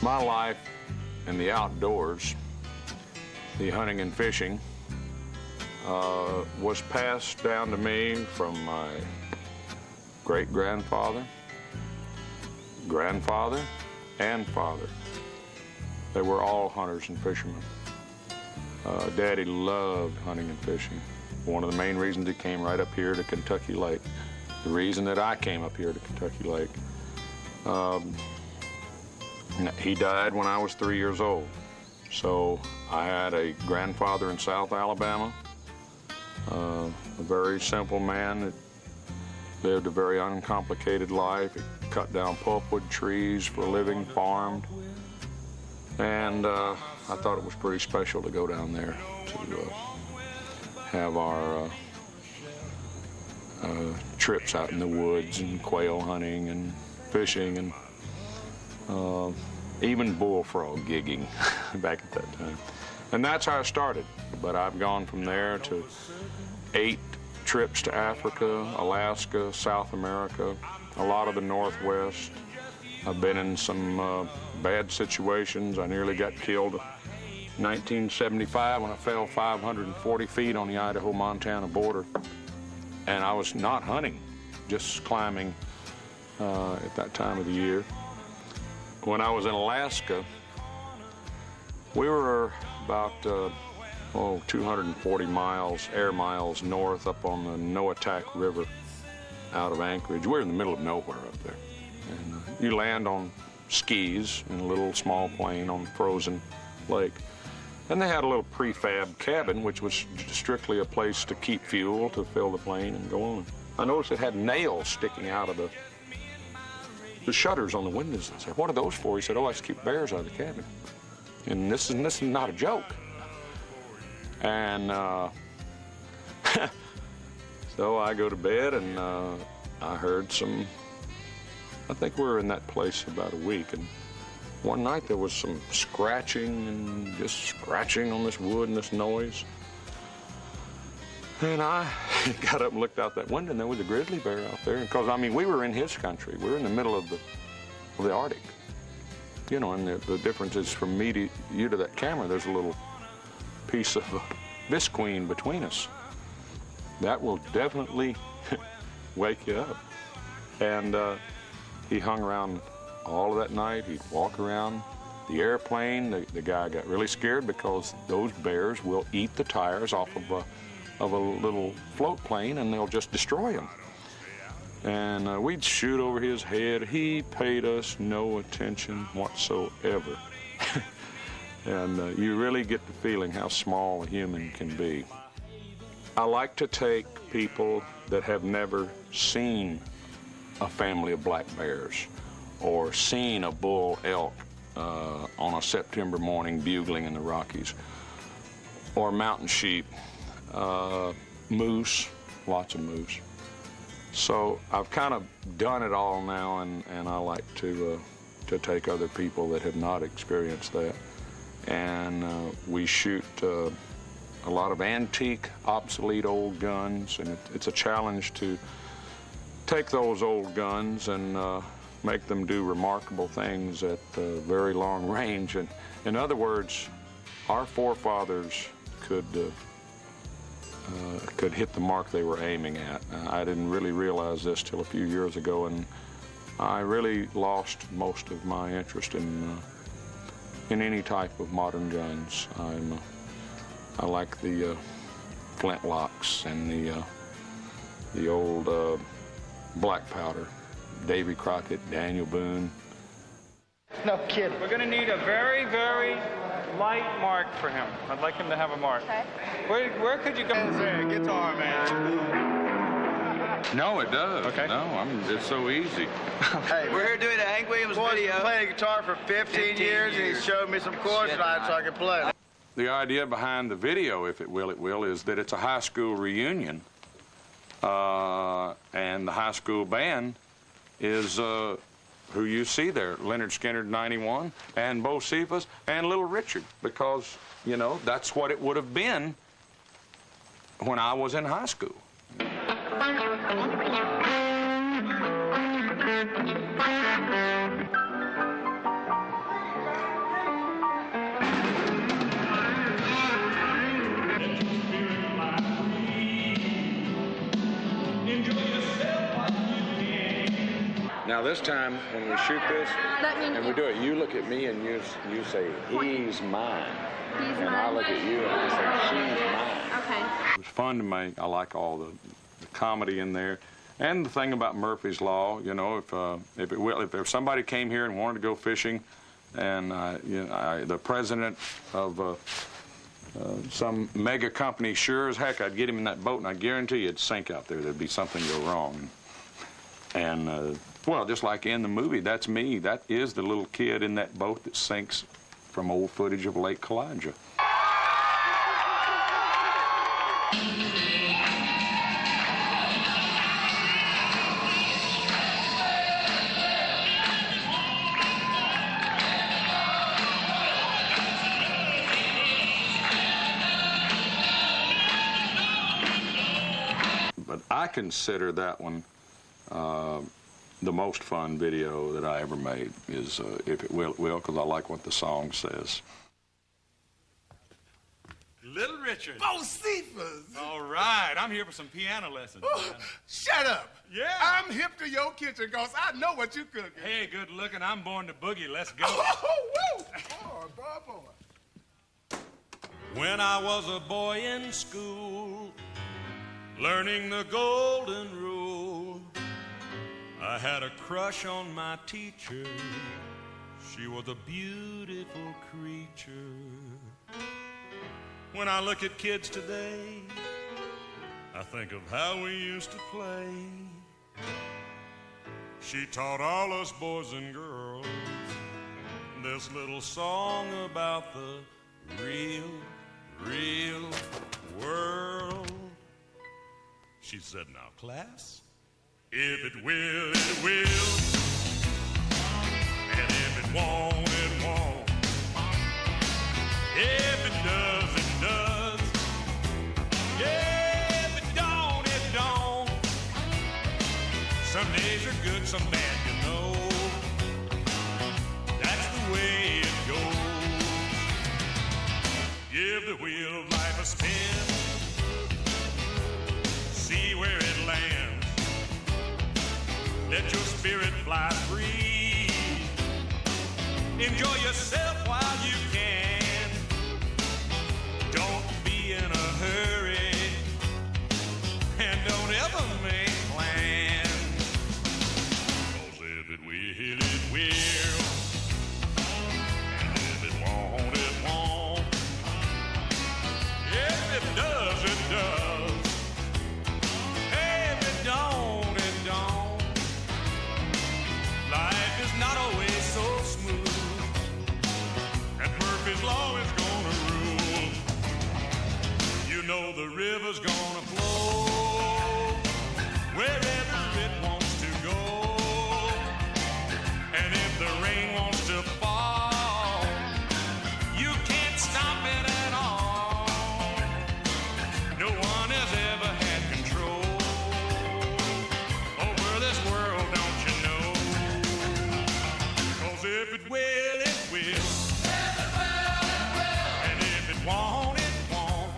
My life in the outdoors, the hunting and fishing, was passed down to me from my great-grandfather, grandfather, and father. They were all hunters and fishermen. Daddy loved hunting and fishing. One of the main reasons he came right up here to Kentucky Lake. The reason that I came up here to Kentucky Lake. He died when I was 3 years old. So I had a grandfather in South Alabama, a very simple man that lived a very uncomplicated life. He cut down pulpwood trees for a living, farmed. And I thought it was pretty special to go down there to have our trips out in the woods and quail hunting and fishing and even bullfrog gigging back at that time. And that's how I started. But I've gone from there to 8 trips to Africa, Alaska, South America, a lot of the Northwest. I've been in some bad situations. I nearly got killed in 1975 when I fell 540 feet on the Idaho-Montana border. And I was not hunting, just climbing at that time of the year. When I was in Alaska, we were about 240 miles, air miles north up on the Noatak River out of Anchorage. We're in the middle of nowhere up there. And you land on skis in a little small plane on frozen lake. And they had a little prefab cabin, which was strictly a place to keep fuel, to fill the plane and go on. I noticed it had nails sticking out of the shutters on the windows. I said, "What are those for?" He said, "Oh, I just keep bears out of the cabin." And this is not a joke. And so I go to bed, and I heard some, I think we were in that place about a week, and one night there was some scratching and just scratching on this wood and this noise. And I got up and looked out that window, and there was a grizzly bear out there. Because, I mean, we were in his country. We were in the middle of the Arctic. You know, and the difference is from me to you to that camera, there's a little piece of visqueen between us. That will definitely wake you up. And he hung around all of that night. He'd walk around the airplane. The guy got really scared because those bears will eat the tires off of a little float plane, and they'll just destroy them. And we'd shoot over his head. He paid us no attention whatsoever. And you really get the feeling how small a human can be. I like to take people that have never seen a family of black bears or seen a bull elk on a September morning bugling in the Rockies, or mountain sheep, moose, lots of moose. So I've kind of done it all now, and I like to take other people that have not experienced that. And we shoot a lot of antique, obsolete old guns, and it's a challenge to take those old guns and make them do remarkable things at very long range. And in other words, our forefathers could hit the mark they were aiming at. I didn't really realize this till a few years ago, and I really lost most of my interest in any type of modern guns. I like the flintlocks and the old black powder. Davy Crockett, Daniel Boone. No kidding. We're going to need a very, very light mark for him. I'd like him to have a mark. Okay. Where could you go? Guitar, man. No, it does. Okay. No, it's so easy. Hey, We're here doing a Hank Williams boys video. been playing guitar for 15 years, and he showed me some chords tonight so I could play. The idea behind the video, if it will, is that it's a high school reunion, and the high school band is who you see there, Lynyrd Skynyrd 91, and Bo Cephas, and Little Richard, because, you know, that's what it would have been when I was in high school. this time when we shoot this, and we do it, you look at me and you say, he's mine. And I look at you and I say, she's mine. Okay. It was fun to make. I like all the comedy in there. And the thing about Murphy's Law, you know, if somebody came here and wanted to go fishing, and the president of some mega company, sure as heck, I'd get him in that boat, and I guarantee you it'd sink out there. There'd be something go wrong. And, well, just like in the movie, that's me. That is the little kid in that boat that sinks from old footage of Lake Kalijah. But I consider that one the most fun video that I ever made is If It Will, It Will, because I like what the song says. Little Richard. Bocephus. All right, I'm here for some piano lessons. Oh, shut up. Yeah. I'm hip to your kitchen because I know what you cooking. Hey, good looking. I'm born to boogie. Let's go. Oh, woo. Boy. When I was a boy in school, learning the golden rule, I had a crush on my teacher. She was a beautiful creature. When I look at kids today, I think of how we used to play. She taught all us boys and girls this little song about the real world. She said, now, class, if it will, it will. And if it won't, it won't. If it does, it does. Yeah, if it don't, it don't. Some days are good, some bad, you know. That's the way it goes. Give the wheel of life a spin. See where it lands. Let your spirit fly free. Enjoy yourself while you can. Don't be in a hurry. And don't ever make plans. 'Cause if it will, it will. And if it won't, it won't. If it does, it does. If it don't, it don't. Life is not always so smooth, and Murphy's Law is gonna rule. You know the river's gonna flow wherever it wants to go. And if the rain wants to fall, you can't stop it at all. No one has ever had control over this world, don't you know? 'Cause if it will, it will. And if it won't, it won't.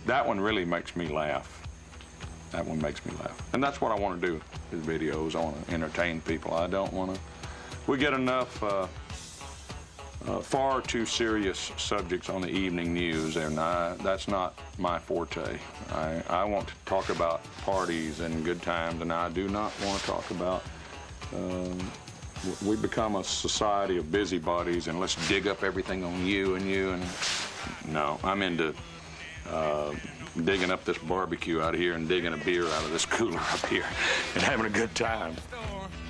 that one really makes me laugh. That one makes me laugh. And that's what I want to do with videos. I want to entertain people. I don't want to... We get enough far too serious subjects on the evening news, and that's not my forte. I want to talk about parties and good times, and I do not want to talk about... we become a society of busybodies, and let's dig up everything on you. And no, I'm into digging up this barbecue out here and digging a beer out of this cooler up here and having a good time.